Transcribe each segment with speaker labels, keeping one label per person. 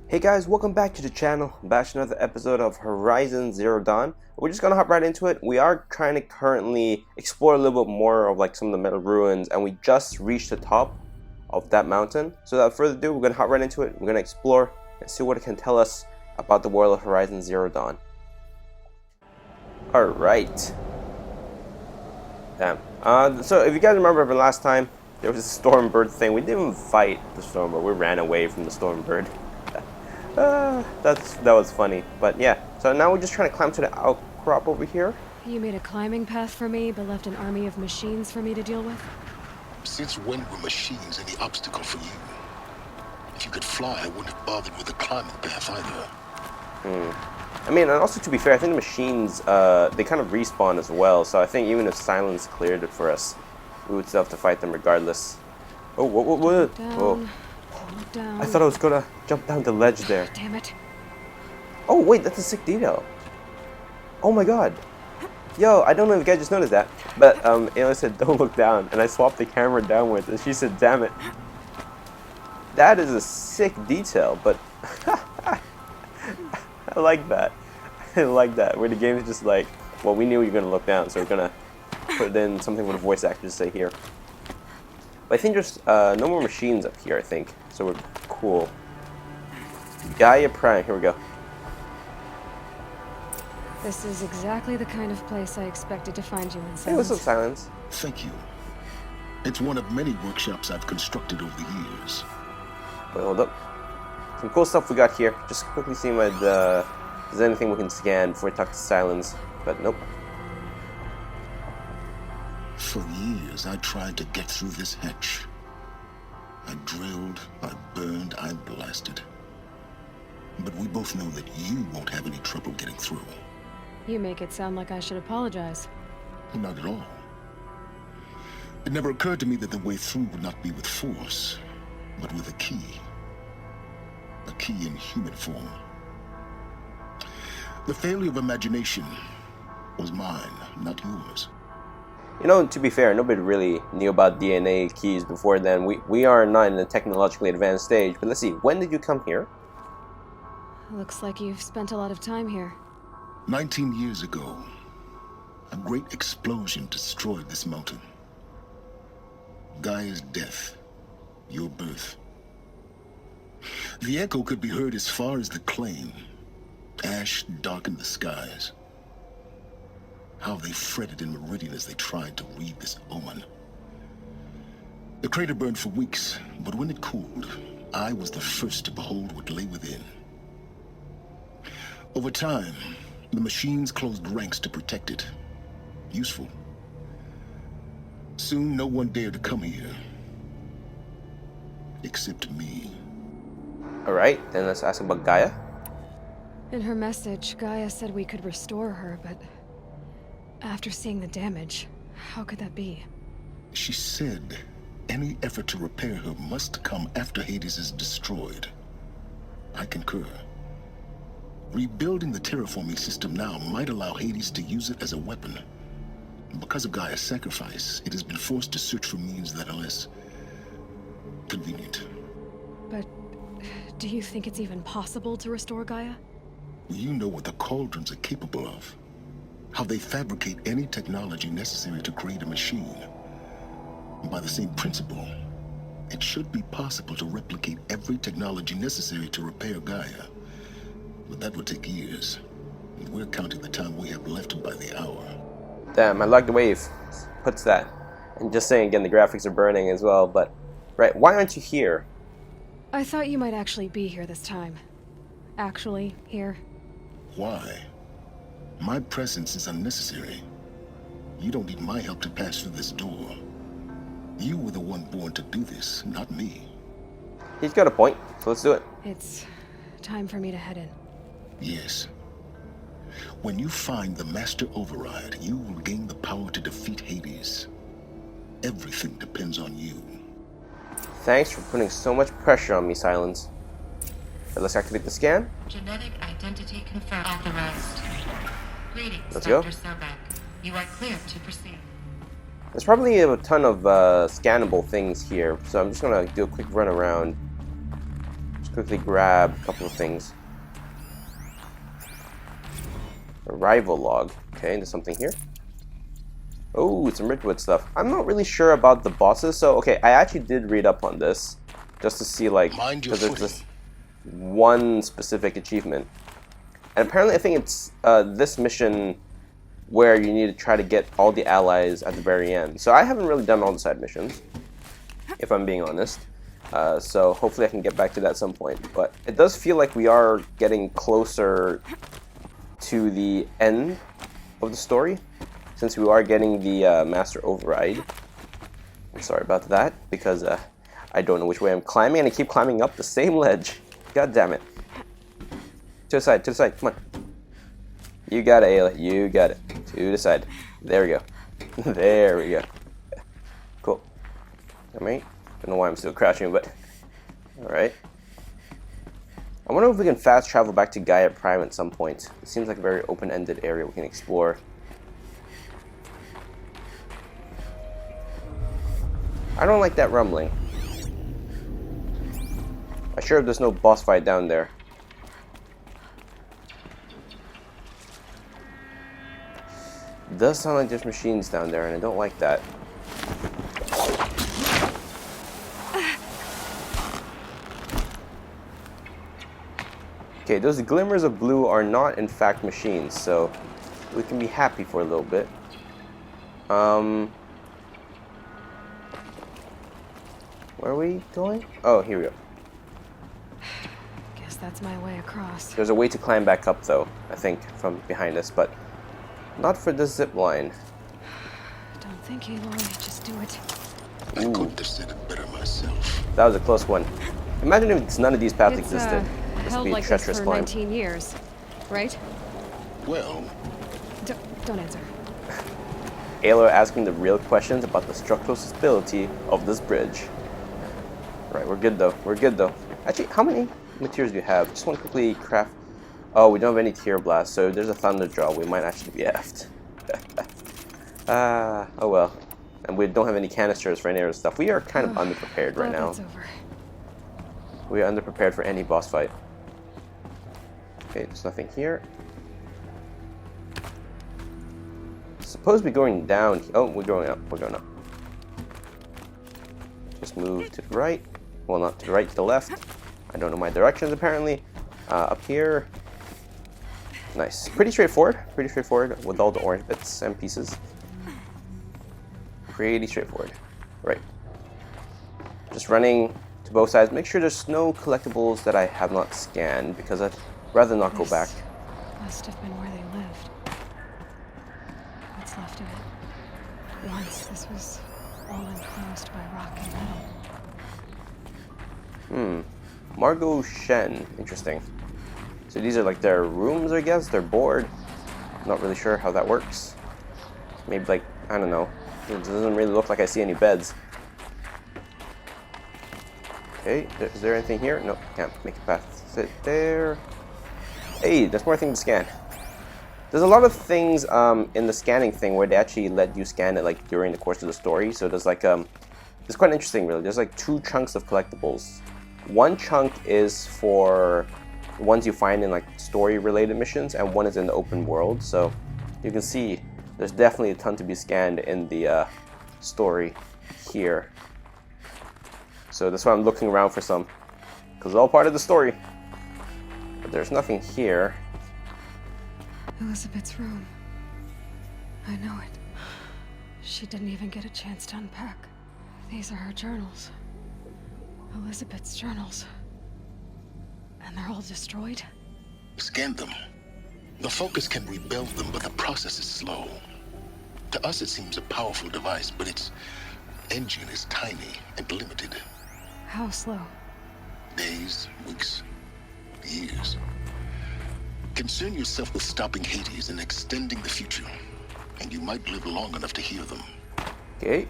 Speaker 1: Hey guys, welcome back to the channel. Back to another episode of Horizon Zero Dawn. We're just gonna hop right into it. We are trying to currently explore a little bit more of like some of the metal ruins, and we just reached the top of that mountain. So without further ado, we're gonna hop right into it. We're gonna explore and see what it can tell us about the world of Horizon Zero Dawn. Alright. Damn. So if you guys remember from last time, there was a Stormbird thing. We didn't even fight the Stormbird, we ran away from the Stormbird. That was funny, but yeah. So now we're just trying to climb to the outcrop over here.
Speaker 2: You made a climbing path for me, but left an army of machines for me to deal with?
Speaker 3: Since when were machines any obstacle for you? If you could fly, I wouldn't have bothered with the climbing path either.
Speaker 1: I mean, and also to be fair, I think the machines, they kind of respawn as well, so I think even if Sylens cleared it for us, we would still have to fight them regardless. Oh, what? Whoa.
Speaker 2: Down.
Speaker 1: I thought I was gonna jump down the ledge there.
Speaker 2: Damn it.
Speaker 1: Oh wait, that's a sick detail. Oh my god. Yo, I don't know if you guys just noticed that, but Aloy said don't look down, and I swapped the camera downwards, and she said damn it. That is a sick detail, but I like that. I like that, where the game is just like, well, we knew you were gonna look down, so we're gonna put in something for the voice actor to say here. But I think there's no more machines up here, I think. So we're cool. Gaia Prime, here we go.
Speaker 2: This is exactly the kind of place I expected to find you in Sylens.
Speaker 1: Hey, what's up, Sylens?
Speaker 3: Thank you. It's one of many workshops I've constructed over the years.
Speaker 1: Wait, hold up. Some cool stuff we got here. Just quickly seeing what there's anything we can scan before we talk to Sylens. But nope.
Speaker 3: For years, I tried to get through this hatch. I drilled, I burned, I blasted. But we both know that you won't have any trouble getting through.
Speaker 2: You make it sound like I should apologize.
Speaker 3: Not at all. It never occurred to me that the way through would not be with force, but with a key. A key in human form. The failure of imagination was mine, not yours.
Speaker 1: You know, to be fair, nobody really knew about DNA keys before then. We are not in a technologically advanced stage. But let's see, when did you come here?
Speaker 2: Looks like you've spent a lot of time here.
Speaker 3: 19 years ago, a great explosion destroyed this mountain. Gaia's death, your birth. The echo could be heard as far as the claim. Ash darkened the skies. How they fretted in meridian as they tried to read this omen. The crater burned for weeks, but when it cooled, I was the first to behold what lay within. Over time, the machines closed ranks to protect it. Useful. Soon, no one dared to come here. Except me.
Speaker 1: Alright, then let's ask about Gaia.
Speaker 2: In her message, Gaia said we could restore her, but after seeing the damage, how could that be?
Speaker 3: She said any effort to repair her must come after Hades is destroyed. I concur. Rebuilding the terraforming system now might allow Hades to use it as a weapon. Because of Gaia's sacrifice, it has been forced to search for means that are less convenient.
Speaker 2: But do you think it's even possible to restore Gaia?
Speaker 3: You know what the Cauldrons are capable of. How they fabricate any technology necessary to create a machine. By the same principle, it should be possible to replicate every technology necessary to repair Gaia. But that would take years. And we're counting the time we have left by the hour.
Speaker 1: Damn, I like the way it puts that. And just saying again, the graphics are burning as well, but right, why aren't you here?
Speaker 2: I thought you might actually be here this time. Actually, here.
Speaker 3: Why? My presence is unnecessary. You don't need my help to pass through this door. You were the one born to do this, not me.
Speaker 1: He's got a point, so let's do it.
Speaker 2: It's time for me to head in.
Speaker 3: Yes. When you find the Master Override, you will gain the power to defeat Hades. Everything depends on you.
Speaker 1: Thanks for putting so much pressure on me, Sylens. But let's activate the scan.
Speaker 4: Genetic identity confirmed. Authorized. Greetings,
Speaker 1: Let's go.
Speaker 4: Dr. Sobeck. You are cleared to proceed.
Speaker 1: There's probably a ton of scannable things here, so I'm just gonna do a quick run around. quickly grab a couple of things. Arrival log. Okay, there's something here. Oh, some Ridgewood stuff. I'm not really sure about the bosses, so okay, I actually did read up on this just to see, like, because there's this one specific achievement, and apparently I think it's this mission where you need to try to get all the allies at the very end. So I haven't really done all the side missions, if I'm being honest. So hopefully I can get back to that at some point. But it does feel like we are getting closer to the end of the story, since we are getting the master override. I'm sorry about that, because I don't know which way I'm climbing, and I keep climbing up the same ledge. God damn it. To the side, come on. You got it, Ayla, you got it. To the side. There we go. There we go. Cool. Alright. Don't know why I'm still crouching, but... Alright. I wonder if we can fast travel back to Gaia Prime at some point. It seems like a very open-ended area we can explore. I don't like that rumbling. I sure hope there's no boss fight down there. It does sound like there's machines down there, and I don't like that. Okay, those glimmers of blue are not in fact machines, so we can be happy for a little bit. Where are we going? Oh, here we go.
Speaker 2: Guess that's my way across.
Speaker 1: There's a way to climb back up, though, I think, from behind us, but not for this zip line.
Speaker 2: Don't think, Aloy. Just do it.
Speaker 3: I couldn't have said it better myself.
Speaker 1: That was a close one. Imagine if none of these paths existed. This would
Speaker 2: Held
Speaker 1: be a
Speaker 2: like this
Speaker 1: treacherous
Speaker 2: for
Speaker 1: climb.
Speaker 2: 19 years, right?
Speaker 3: Well,
Speaker 2: Don't answer.
Speaker 1: Aloy asking the real questions about the structural stability of this bridge. Right, we're good though. We're good though. Actually, how many materials do you have? Just want to quickly craft. Oh, we don't have any tear blast, so there's a thunder draw. We might actually be effed. Oh well. And we don't have any canisters for any other stuff. We are kind of underprepared right now.
Speaker 2: That's over.
Speaker 1: We are underprepared for any boss fight. Okay, there's nothing here. Supposed to be going down. Oh, we're going up. We're going up. Just move to the right. Well, not to the right, to the left. I don't know my directions apparently. Up here. Nice. Pretty straightforward. Pretty straightforward with all the orange bits and pieces. Pretty straightforward. Right. Just running to both sides. Make sure there's no collectibles that I have not scanned, because I'd rather not go back.
Speaker 2: Must have been where they lived. What's left of it? Once this was all enclosed by rock and metal.
Speaker 1: Margot Shen. Interesting. So these are like their rooms, I guess. They're bored. Not really sure how that works. Maybe like, I don't know. It doesn't really look like I see any beds. Okay, is there anything here? No, can't make it past it there. Hey, there's more things to scan. There's a lot of things in the scanning thing where they actually let you scan it like during the course of the story. So there's like it's quite interesting really. There's like 2 chunks of collectibles. One chunk is for ones you find in like story related missions, and one is in the open world. So you can see there's definitely a ton to be scanned in the story here. So that's why I'm looking around for some, because it's all part of the story. But there's nothing here.
Speaker 2: Elizabeth's room. I know it. She didn't even get a chance to unpack. These are her journals. Elizabeth's journals. And they're all destroyed?
Speaker 3: scan them. The Focus can rebuild them, but the process is slow. To us, it seems a powerful device, but its engine is tiny and limited.
Speaker 2: How slow?
Speaker 3: Days, weeks, years. Concern yourself with stopping Hades and extending the future, and you might live long enough to hear them.
Speaker 1: Okay.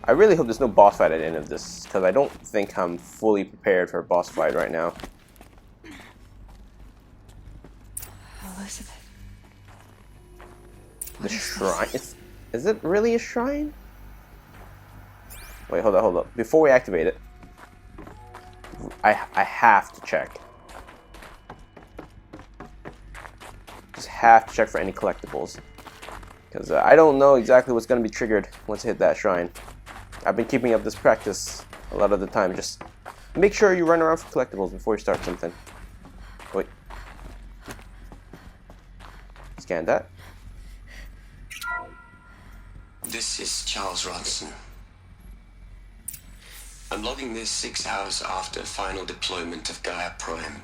Speaker 1: I really hope there's no boss fight at the end of this, because I don't think I'm fully prepared for a boss fight right now.
Speaker 2: Elizabeth.
Speaker 1: The shrine? Is it really a shrine? Wait, hold up. Before we activate it, I have to check. Just have to check for any collectibles. Because I don't know exactly what's going to be triggered once I hit that shrine. I've been keeping up this practice a lot of the time. Just make sure you run around for collectibles before you start something. Wait. Scan that.
Speaker 5: This is Charles Ronson. I'm logging this 6 hours after final deployment of Gaia Prime.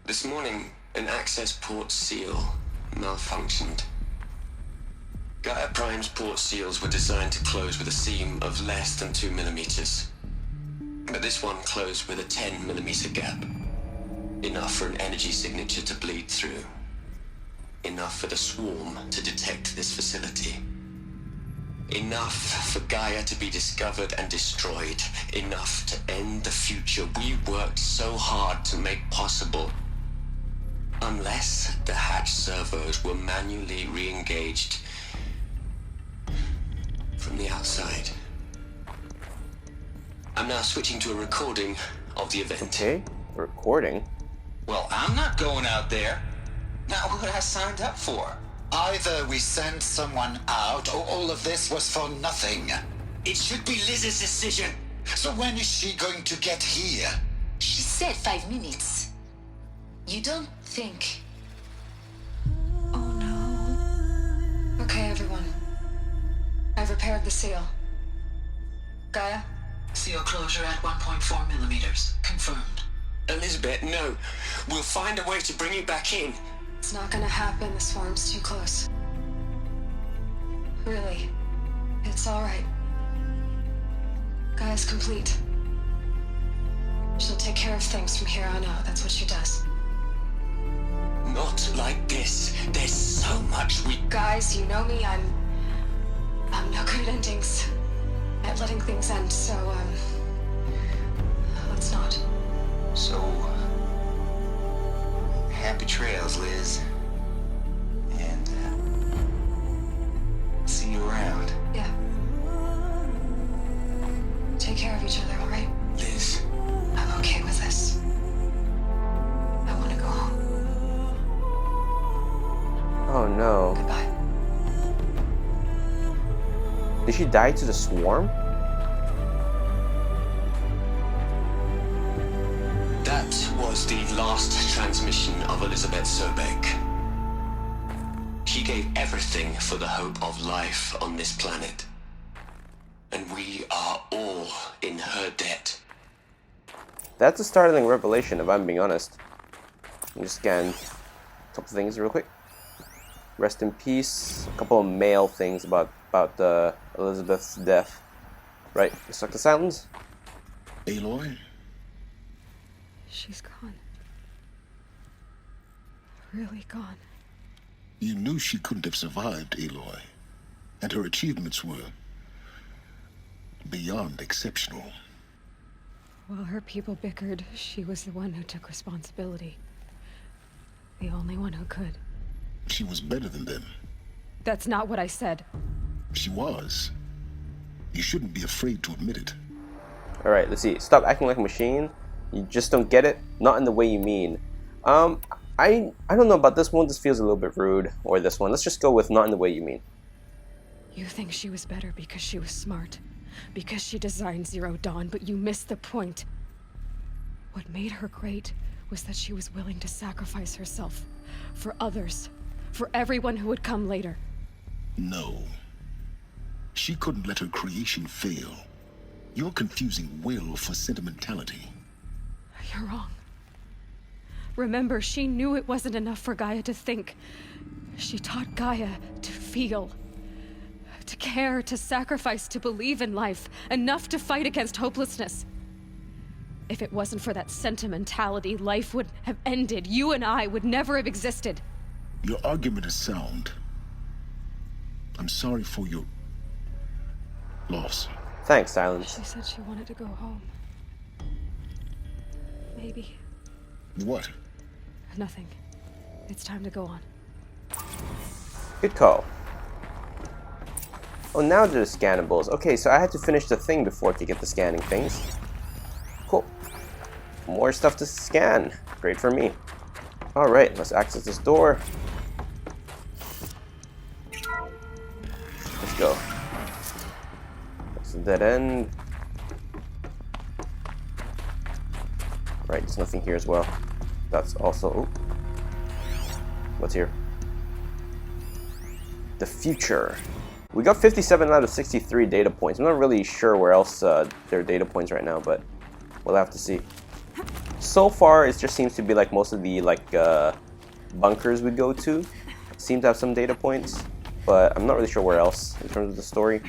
Speaker 5: This morning, an access port seal malfunctioned. Gaia Prime's port seals were designed to close with a seam of less than 2 millimeters. But this one closed with a 10 millimeter gap. Enough for an energy signature to bleed through. Enough for the swarm to detect this facility. Enough for Gaia to be discovered and destroyed. Enough to end the future we worked so hard to make possible. Unless the hatch servos were manually re-engaged from the outside. I'm now switching to a recording of the event.
Speaker 1: Okay, recording.
Speaker 6: Well, I'm not going out there. Not what I signed up for.
Speaker 7: Either we send someone out, or all of this was for nothing.
Speaker 6: It should be Liz's decision.
Speaker 7: So when is she going to get here?
Speaker 4: She said 5 minutes. You don't think...
Speaker 2: Oh no. Okay, everyone. I've repaired the seal. Gaia?
Speaker 6: Seal closure at 1.4 millimeters. Confirmed.
Speaker 5: Elizabeth, no. We'll find a way to bring you back in.
Speaker 2: It's not gonna happen. The swarm's too close. Really. It's alright. Gaia's complete. She'll take care of things from here on out. That's what she does.
Speaker 5: Not like this. There's so much we...
Speaker 2: Guys, you know me. I'm no good at endings. At letting things end, so, let's not.
Speaker 6: So... happy trails, Liz. And, see you around.
Speaker 2: Yeah. Take care of each other, alright?
Speaker 5: Liz,
Speaker 2: I'm okay with this. I want to go home.
Speaker 1: Oh no.
Speaker 2: Goodbye.
Speaker 1: Did she die to the swarm?
Speaker 5: that was the last transmission of Elizabeth Sobeck. She gave everything for the hope of life on this planet. And we are all in her debt.
Speaker 1: That's a startling revelation, if I'm being honest. Let me just scan a couple things real quick. Rest in peace. A couple of mail things about Elizabeth's death. Right, let's talk to Sylens.
Speaker 3: Aloy?
Speaker 2: She's gone. Really gone.
Speaker 3: You knew she couldn't have survived, Aloy. And her achievements were beyond exceptional.
Speaker 2: While her people bickered, she was the one who took responsibility. The only one who could.
Speaker 3: She was better than them.
Speaker 2: That's not what I said.
Speaker 3: She was. You shouldn't be afraid to admit it.
Speaker 1: Alright, let's see. Stop acting like a machine. You just don't get it. Not in the way you mean. I don't know about this one. This feels a little bit rude. Or this one. Let's just go with not in the way you mean.
Speaker 2: You think she was better because she was smart. Because she designed Zero Dawn, but you missed the point. What made her great was that she was willing to sacrifice herself. For others. For everyone who would come later.
Speaker 3: No. She couldn't let her creation fail. You're confusing will for sentimentality.
Speaker 2: You're wrong. Remember, she knew it wasn't enough for Gaia to think. She taught Gaia to feel. To care, to sacrifice, to believe in life. Enough to fight against hopelessness. If it wasn't for that sentimentality, life would have ended. You and I would never have existed.
Speaker 3: Your argument is sound. I'm sorry for your loss.
Speaker 1: Thanks, Sylens.
Speaker 2: She said she wanted to go home. Maybe.
Speaker 3: What?
Speaker 2: Nothing. It's time to go on.
Speaker 1: Good call. Oh, now there's scannables. Okay, so I had to finish the thing before I could get the scanning things. more stuff to scan. Great for me. Alright, let's access this door. Let's go. That's a dead end. Right, there's nothing here as well. That's also... Oh. What's here? The future. We got 57 out of 63 data points. I'm not really sure where else there are data points right now, but we'll have to see. So far, it just seems to be like most of the bunkers we go to seem to have some data points, but I'm not really sure where else in terms of the story.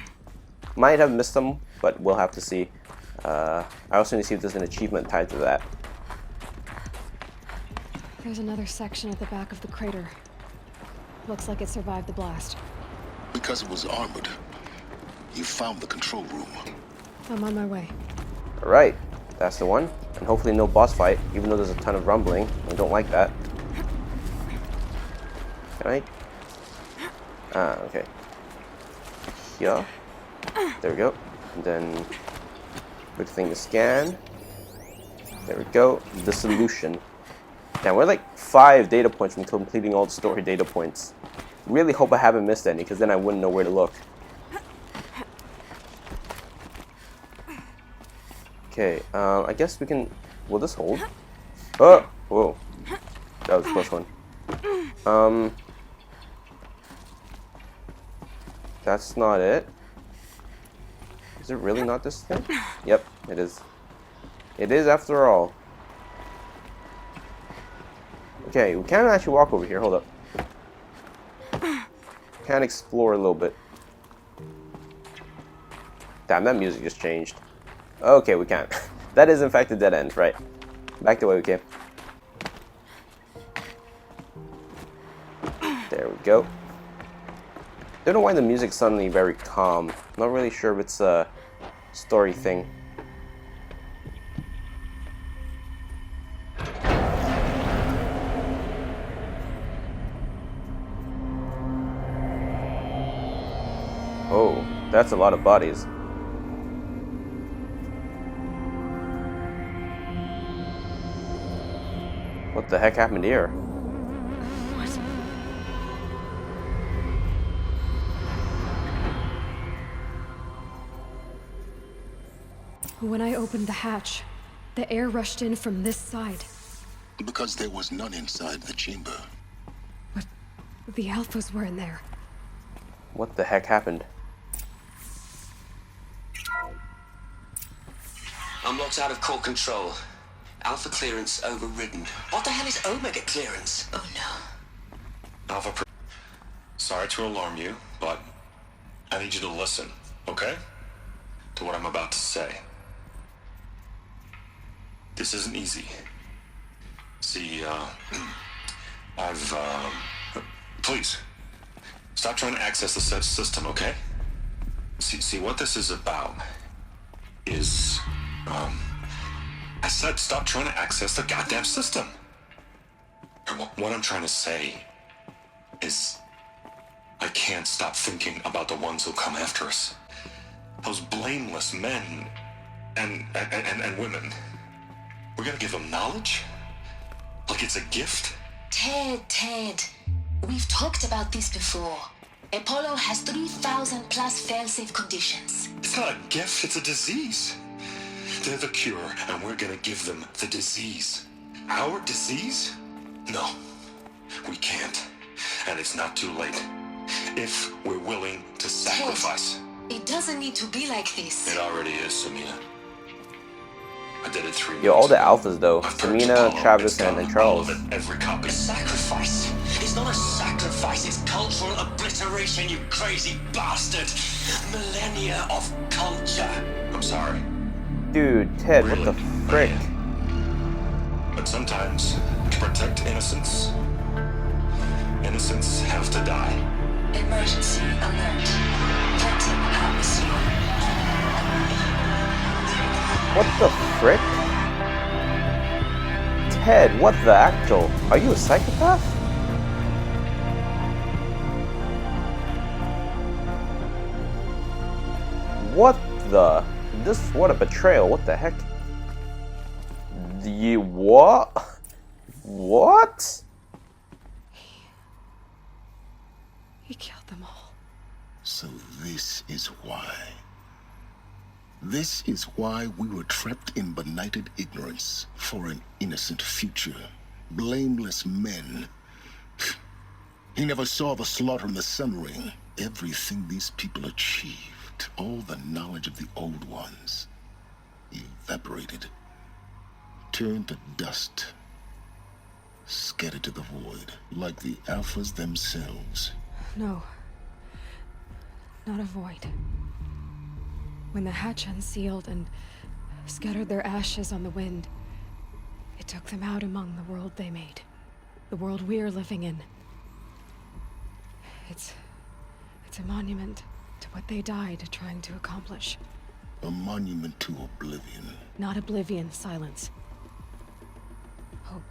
Speaker 1: Might have missed them, but we'll have to see. I also need to see if there's an achievement tied to that.
Speaker 2: There's another section at the back of the crater. Looks like it survived the blast.
Speaker 3: Because it was armored, you found the control room.
Speaker 2: I'm on my way.
Speaker 1: Alright, that's the one. And hopefully no boss fight, even though there's a ton of rumbling. I don't like that. Can I? Ah, okay. Yeah. There we go. And then, big thing to scan. There we go. The solution. Damn, we're like 5 data points from completing all the story data points. Really hope I haven't missed any, because then I wouldn't know where to look. Okay, I guess we can... Will this hold? Oh! Whoa. That was a close one. That's not it. Is it really not this thing? Yep, it is. It is after all. Okay, we can't actually walk over here. Hold up. Can explore a little bit. Damn, that music just changed. Okay, we can't. That is in fact a dead end, right? Back the way we came. There we go. Don't know why the music's suddenly very calm. Not really sure if it's a story thing. Oh, that's a lot of bodies. What the heck happened here?
Speaker 2: When I opened the hatch, the air rushed in from this side.
Speaker 3: Because there was none inside the chamber.
Speaker 2: But the alphas were in there.
Speaker 1: What the heck happened?
Speaker 5: I'm locked out of core control. Alpha clearance overridden. What the hell is Omega clearance? Oh no.
Speaker 8: Alpha. Sorry to alarm you, but I need you to listen, okay? To what I'm about to say. This isn't easy. See, please, stop trying to access the system, okay? See, what this is about is, I said stop trying to access the goddamn system. And what I'm trying to say is, I can't stop thinking about the ones who'll come after us. Those blameless men and women. We're gonna give them knowledge? Like it's a gift?
Speaker 4: Ted, we've talked about this before. Apollo has 3,000 plus fail-safe conditions.
Speaker 8: It's not a gift, it's a disease. They're the cure, and we're gonna give them the disease. Our disease? No, we can't. And it's not too late. If we're willing to sacrifice.
Speaker 4: Ted, it doesn't need to be like this.
Speaker 8: It already is, Samina. I did it 3 months
Speaker 1: Yo, all the
Speaker 8: ago.
Speaker 1: alphas though.
Speaker 8: I've
Speaker 1: Samina,
Speaker 8: purged
Speaker 1: Travis,
Speaker 8: Apollo.
Speaker 1: and
Speaker 8: It's
Speaker 1: Charles.
Speaker 8: done all of it, every copy.
Speaker 5: A sacrifice? It's not a sacrifice, it's cultural obliteration, you crazy bastard! Millennia of culture.
Speaker 8: I'm sorry.
Speaker 1: Dude, Ted, what the frick?
Speaker 8: But sometimes, to protect innocence, innocents have to die.
Speaker 4: Emergency alert. Threatened atmosphere.
Speaker 1: What the frick? Ted, what the actual? Are you a psychopath? What the? What a betrayal, what the heck? What? What?
Speaker 2: He killed them all.
Speaker 3: So this is why. This is why we were trapped in benighted ignorance for an innocent future. Blameless men. He never saw the slaughter in the Sun Ring. Everything these people achieved, all the knowledge of the old ones, evaporated, turned to dust, scattered to the void, like the Alphas themselves.
Speaker 2: No. Not a void. When the hatch unsealed and scattered their ashes on the wind, it took them out among the world they made. The world we're living in. It's a monument to what they died trying to accomplish.
Speaker 3: A monument to oblivion.
Speaker 2: Not oblivion, Sylens. Hope.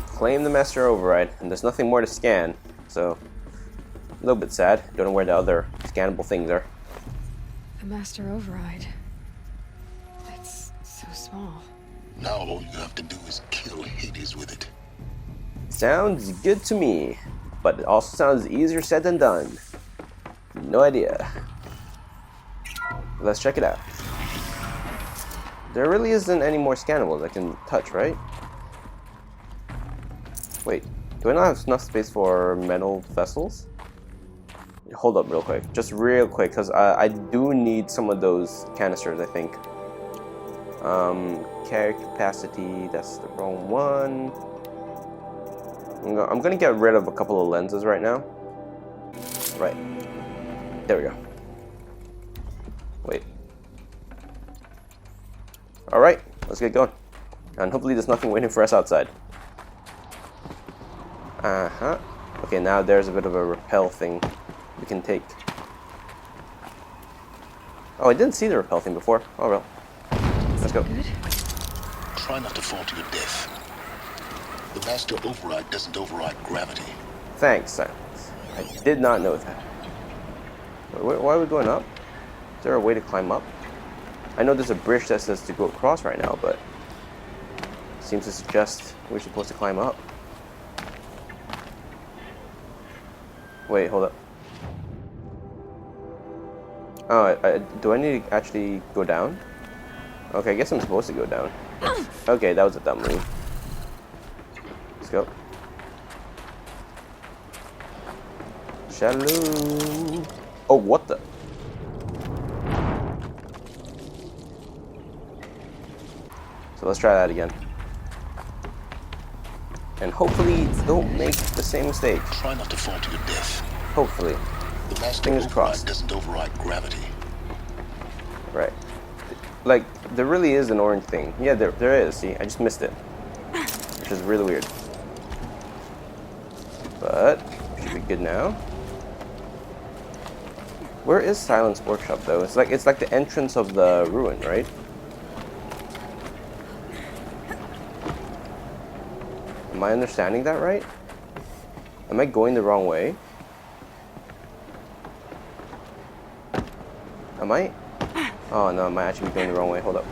Speaker 1: Claim the master override, and there's nothing more to scan, so a little bit sad. Don't know where the other scannable things are.
Speaker 2: The master override. It's so small.
Speaker 3: Now all you have to do is kill Hades with it.
Speaker 1: Sounds good to me, but it also sounds easier said than done. No idea. Let's check it out. There really isn't any more scannables I can touch, right? Wait, do I not have enough space for metal vessels? Hold up real quick, just real quick, because I do need some of those canisters, I think. Carry capacity, that's the wrong one. I'm gonna get rid of a couple of lenses right now. Right. There we go. Wait. Alright, let's get going. And hopefully there's nothing waiting for us outside. Uh-huh. Okay, now there's a bit of a rappel thing we can take. Oh, I didn't see the rappel thing before. Oh well. Let's go.
Speaker 2: Good.
Speaker 3: Try not to fall to your death. The master override doesn't override gravity.
Speaker 1: Thanks, Sylens. I did not know that. Why are we going up? Is there a way to climb up? I know there's a bridge that says to go across right now, but it seems to suggest we're supposed to climb up. Wait, hold up. Oh, do I need to actually go down? Okay, I guess I'm supposed to go down. Okay, that was a dumb move. Let's go. Shalom. Oh, what the? So let's try that again. And hopefully don't make the same mistake.
Speaker 3: Try not to fall to your death.
Speaker 1: Hopefully.
Speaker 3: The master
Speaker 1: Fingers
Speaker 3: override
Speaker 1: crossed.
Speaker 3: doesn't override gravity.
Speaker 1: Right. Like, there really is an orange thing. Yeah, there is. See, I just missed it. Which is really weird. But, should be good now. Where is Sylens' workshop, though? It's like the entrance of the ruin, right? Am I understanding that right? Am I going the wrong way? Am I? Oh no, I might actually be going the wrong way. Hold up.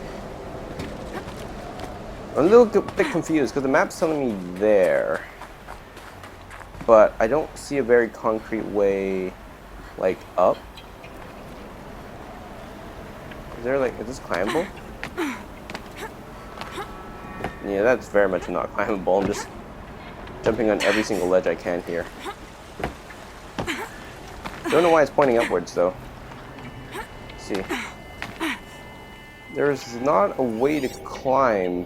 Speaker 1: I'm a little bit confused because the map's telling me there. But I don't see a very concrete way, like, up. Is this climbable? Yeah, that's very much not climbable. I'm just jumping on every single ledge I can here. Don't know why it's pointing upwards, though. Let's see. There's not a way to climb.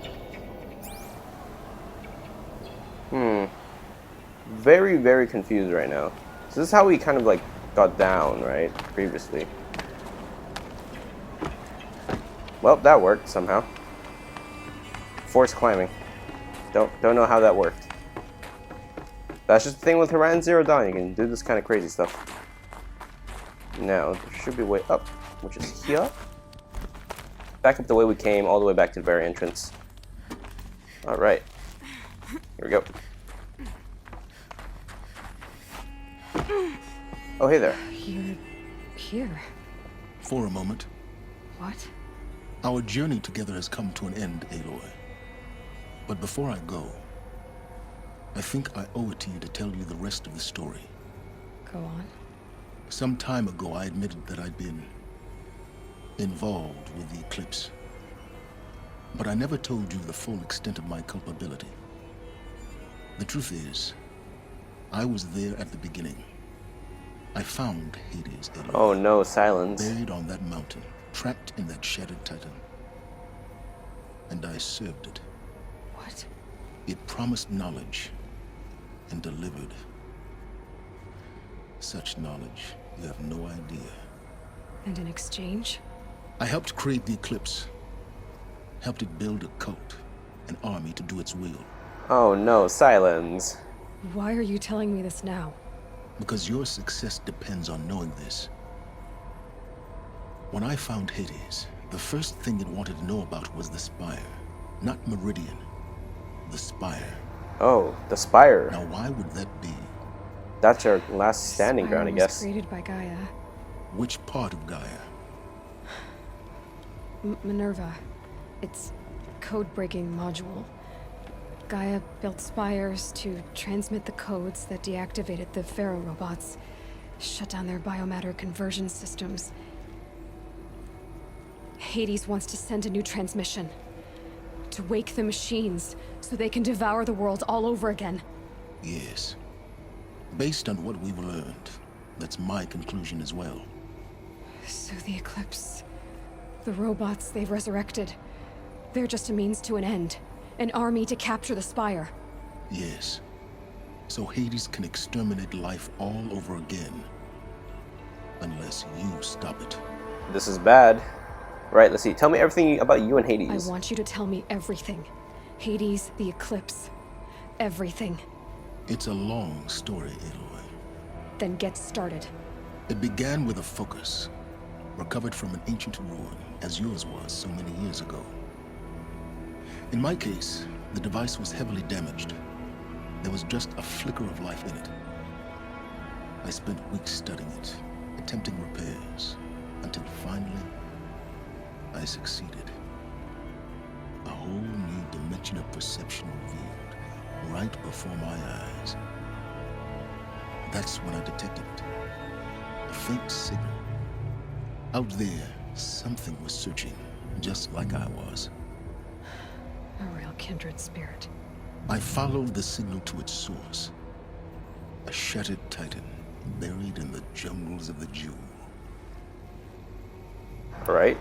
Speaker 1: Very, very confused right now. So this is how we kind of, like, got down, right? Previously. Well, that worked somehow. Forced climbing. Don't know how that worked. That's just the thing with Horizon Zero Dawn. You can do this kind of crazy stuff. Now, there should be a way up, which is here. Back up the way we came, all the way back to the very entrance. Alright. Here we go. Oh, hey there.
Speaker 2: You're here.
Speaker 3: For a moment.
Speaker 2: What?
Speaker 3: Our journey together has come to an end, Aloy. But before I go, I think I owe it to you to tell you the rest of the story.
Speaker 2: Go on.
Speaker 3: Some time ago, I admitted that I'd been involved with the eclipse. But I never told you the full extent of my culpability. The truth is, I was there at the beginning. I found Hades, Aloy.
Speaker 1: Oh no, Sylens.
Speaker 3: Buried on that mountain, trapped in that shattered titan. And I served it.
Speaker 2: What?
Speaker 3: It promised knowledge and delivered. Such knowledge, you have no idea.
Speaker 2: And in exchange?
Speaker 3: I helped create the eclipse. Helped it build a cult, an army to do its will.
Speaker 1: Oh no, Sylens.
Speaker 2: Why are you telling me this now?
Speaker 3: Because your success depends on knowing this. When I found Hades, the first thing it wanted to know about was the Spire. Not Meridian. The Spire.
Speaker 1: Oh, the Spire.
Speaker 3: Now why would that be?
Speaker 1: That's our last standing ground, I
Speaker 2: Spire was
Speaker 1: guess.
Speaker 2: created by Gaia.
Speaker 3: Which part of Gaia?
Speaker 2: Minerva. It's code-breaking module. Gaia built spires to transmit the codes that deactivated the Pharaoh robots, shut down their biomatter conversion systems. Hades wants to send a new transmission. To wake the machines, so they can devour the world all over again.
Speaker 3: Yes. Based on what we've learned, that's my conclusion as well.
Speaker 2: So the Eclipse, the robots they've resurrected, they're just a means to an end. An army to capture the Spire.
Speaker 3: Yes. So Hades can exterminate life all over again. Unless you stop it.
Speaker 1: This is bad. Right, let's see. Tell me everything about you and Hades.
Speaker 2: I want you to tell me everything. Hades, the Eclipse. Everything.
Speaker 3: It's a long story, Aloy.
Speaker 2: Then get started.
Speaker 3: It began with a focus. Recovered from an ancient ruin, as yours was so many years ago. In my case, the device was heavily damaged. There was just a flicker of life in it. I spent weeks studying it, attempting repairs, until finally, I succeeded. A whole new dimension of perception revealed, right before my eyes. That's when I detected it. A faint signal. Out there, something was searching, just like I was.
Speaker 2: A real kindred spirit.
Speaker 3: I followed the signal to its source. A shattered titan, buried in the jungles of the Jewel.
Speaker 1: Right,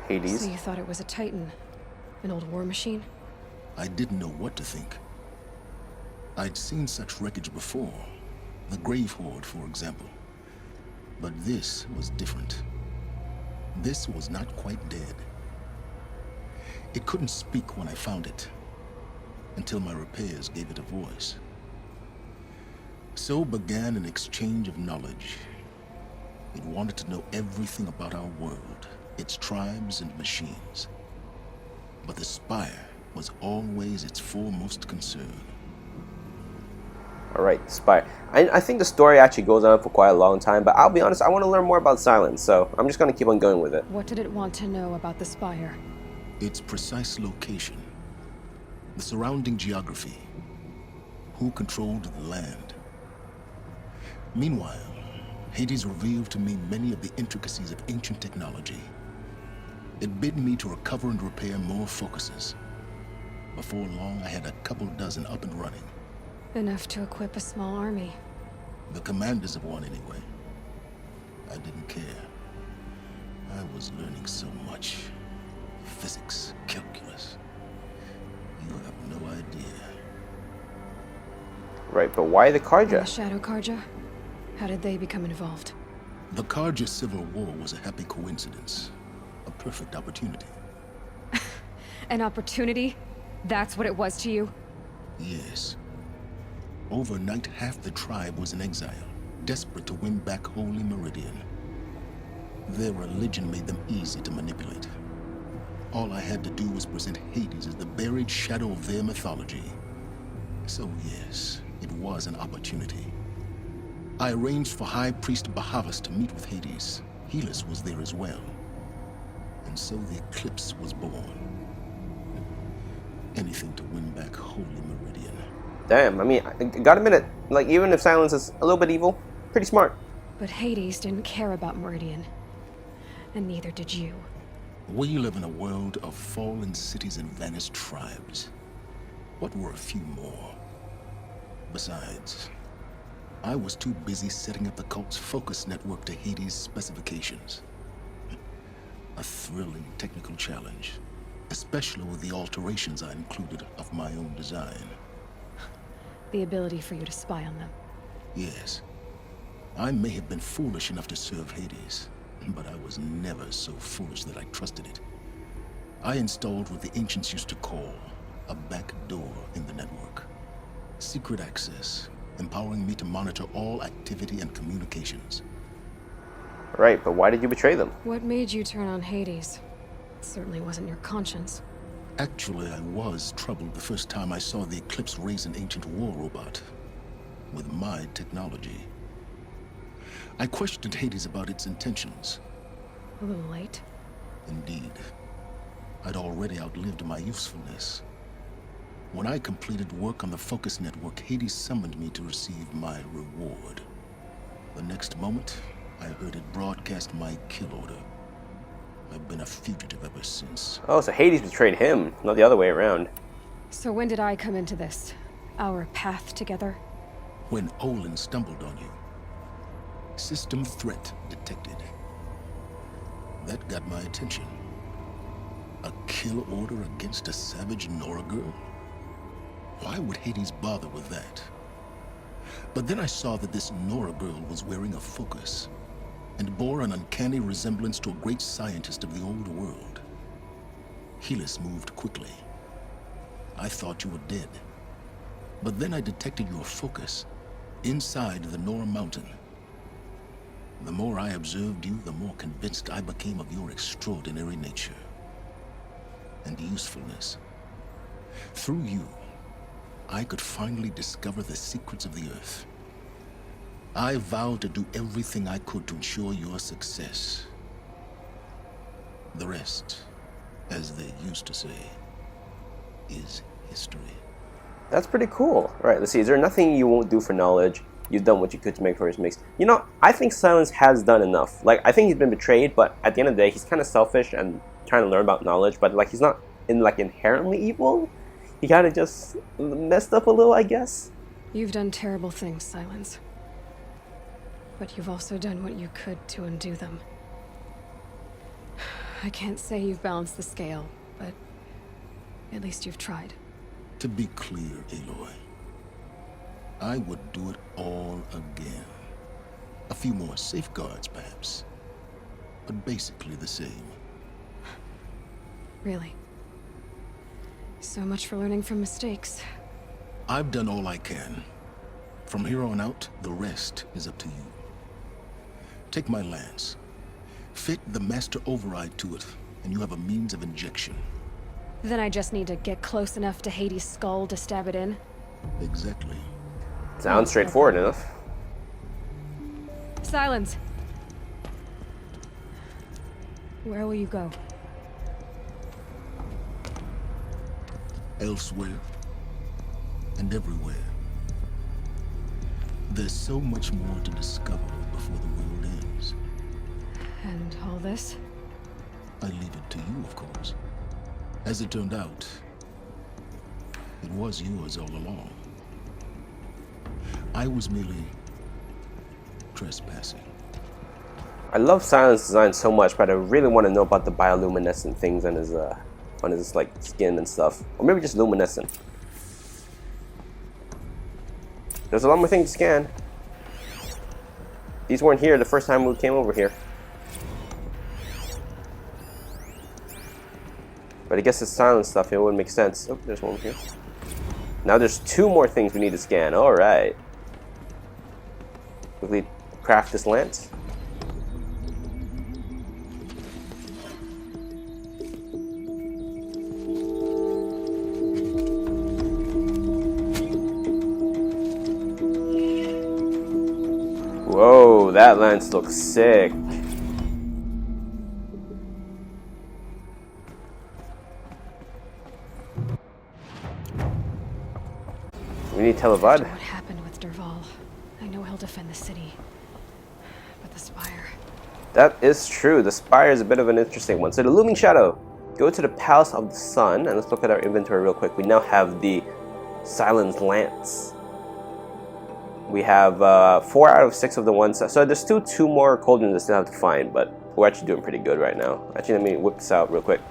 Speaker 1: Hades.
Speaker 2: So you thought it was a titan? An old war machine?
Speaker 3: I didn't know what to think. I'd seen such wreckage before. The Grave Horde, for example. But this was different. This was not quite dead. It couldn't speak when I found it, until my repairs gave it a voice. So began an exchange of knowledge. It wanted to know everything about our world, its tribes and machines. But the Spire was always its foremost concern.
Speaker 1: Alright, Spire. I think the story actually goes on for quite a long time, but I'll be honest, I want to learn more about Sylens, so I'm just going to keep on going with it.
Speaker 2: What did it want to know about the Spire?
Speaker 3: Its precise location, the surrounding geography, who controlled the land. Meanwhile, Hades revealed to me many of the intricacies of ancient technology. It bid me to recover and repair more focuses. Before long, I had a couple dozen up and running.
Speaker 2: Enough to equip a small army.
Speaker 3: The commanders of one, anyway. I didn't care. I was learning so much. Physics, calculus. You have no idea.
Speaker 1: Right, but why the
Speaker 2: And
Speaker 1: Karja?
Speaker 2: the Shadow Karja? How did they become involved?
Speaker 3: The Karja Civil War was a happy coincidence. A perfect opportunity.
Speaker 2: An opportunity? That's what it was to you?
Speaker 3: Yes. Overnight, half the tribe was in exile, desperate to win back Holy Meridian. Their religion made them easy to manipulate. All I had to do was present Hades as the buried shadow of their mythology. So yes, it was an opportunity. I arranged for High Priest Bahavas to meet with Hades. Helis was there as well. And so the eclipse was born. Anything to win back Holy Meridian.
Speaker 1: Damn, I mean, I gotta admit it. Like, even if Sylens is a little bit evil, pretty smart.
Speaker 2: But Hades didn't care about Meridian. And neither did you.
Speaker 3: We live in a world of fallen cities and vanished tribes. What were a few more? Besides, I was too busy setting up the cult's focus network to Hades' specifications. A thrilling technical challenge, especially with the alterations I included of my own design.
Speaker 2: The ability for you to spy on them.
Speaker 3: Yes. I may have been foolish enough to serve Hades, but I was never so foolish that I trusted it. I installed what the ancients used to call a back door in the network. Secret access, empowering me to monitor all activity and communications.
Speaker 1: Right, but why did you betray them?
Speaker 2: What made you turn on Hades? It certainly wasn't your conscience.
Speaker 3: Actually, I was troubled the first time I saw the Eclipse raise an ancient war robot with my technology. I questioned Hades about its intentions.
Speaker 2: A little late.
Speaker 3: Indeed. I'd already outlived my usefulness. When I completed work on the Focus Network, Hades summoned me to receive my reward. The next moment, I heard it broadcast my kill order. I've been a fugitive ever since.
Speaker 1: Oh, so Hades betrayed him, not the other way around.
Speaker 2: So when did I come into this? Our path together?
Speaker 3: When Olin stumbled on you. System threat detected. That got my attention. A kill order against a savage Nora girl? Why would Hades bother with that? But then I saw that this Nora girl was wearing a focus and bore an uncanny resemblance to a great scientist of the old world. Helis moved quickly. I thought you were dead. But then I detected your focus inside the Nora mountain. The more I observed you, the more convinced I became of your extraordinary nature and usefulness. Through you, I could finally discover the secrets of the Earth. I vowed to do everything I could to ensure your success. The rest, as they used to say, is history.
Speaker 1: That's pretty cool. All right, let's see. Is there nothing you won't do for knowledge? You've done what you could to make for his mix. You know, I think Sylens has done enough. Like, I think he's been betrayed, but at the end of the day, he's kind of selfish and trying to learn about knowledge. But like, he's not inherently evil. He kind of just messed up a little, I guess.
Speaker 2: You've done terrible things, Sylens. But you've also done what you could to undo them. I can't say you've balanced the scale, but at least you've tried.
Speaker 3: To be clear, Aloy, I would do it all again. A few more safeguards, perhaps, but basically the same.
Speaker 2: Really? So much for learning from mistakes.
Speaker 3: I've done all I can. From here on out, the rest is up to you. Take my lance. Fit the master override to it, and you have a means of injection.
Speaker 2: Then I just need to get close enough to Hades' skull to stab it in?
Speaker 3: Exactly.
Speaker 1: Sounds straightforward enough.
Speaker 2: Sylens! Where will you go?
Speaker 3: Elsewhere. And everywhere. There's so much more to discover before the world ends.
Speaker 2: And all this?
Speaker 3: I leave it to you, of course. As it turned out, it was yours all along. I was merely trespassing.
Speaker 1: I love Sylens' design so much, but I really want to know about the bioluminescent things on his like skin and stuff, or maybe just luminescent. There's a lot more things to scan. These weren't here the first time we came over here. But I guess it's Sylens stuff, it wouldn't make sense. Oh, there's one here. Now there's two more things we need to scan. Alright. Quickly craft this lance. Whoa, that lance looks sick. We need Telebud.
Speaker 2: After what happened with Derval, I know he'll defend the city. But the Spire...
Speaker 1: That is true. The Spire is a bit of an interesting one. So the Looming Shadow. Go to the Palace of the Sun, and let's look at our inventory real quick. We now have the Sylens Lance. We have 4 out of 6 of the ones. So there's still 2 more cauldrons I still have to find, but we're actually doing pretty good right now. Actually, let me whip this out real quick.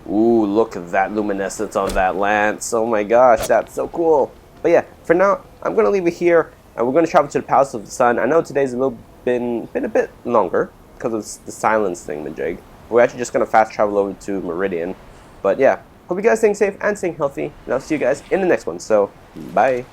Speaker 1: Ooh, look at that luminescence on that lance. Oh my gosh, that's so cool. But yeah, for now, I'm going to leave it here, and we're going to travel to the Palace of the Sun. I know today's been a bit longer because of the Sylens thing, Majig. We're actually just going to fast travel over to Meridian. But yeah, hope you guys staying safe and staying healthy, and I'll see you guys in the next one. So, bye.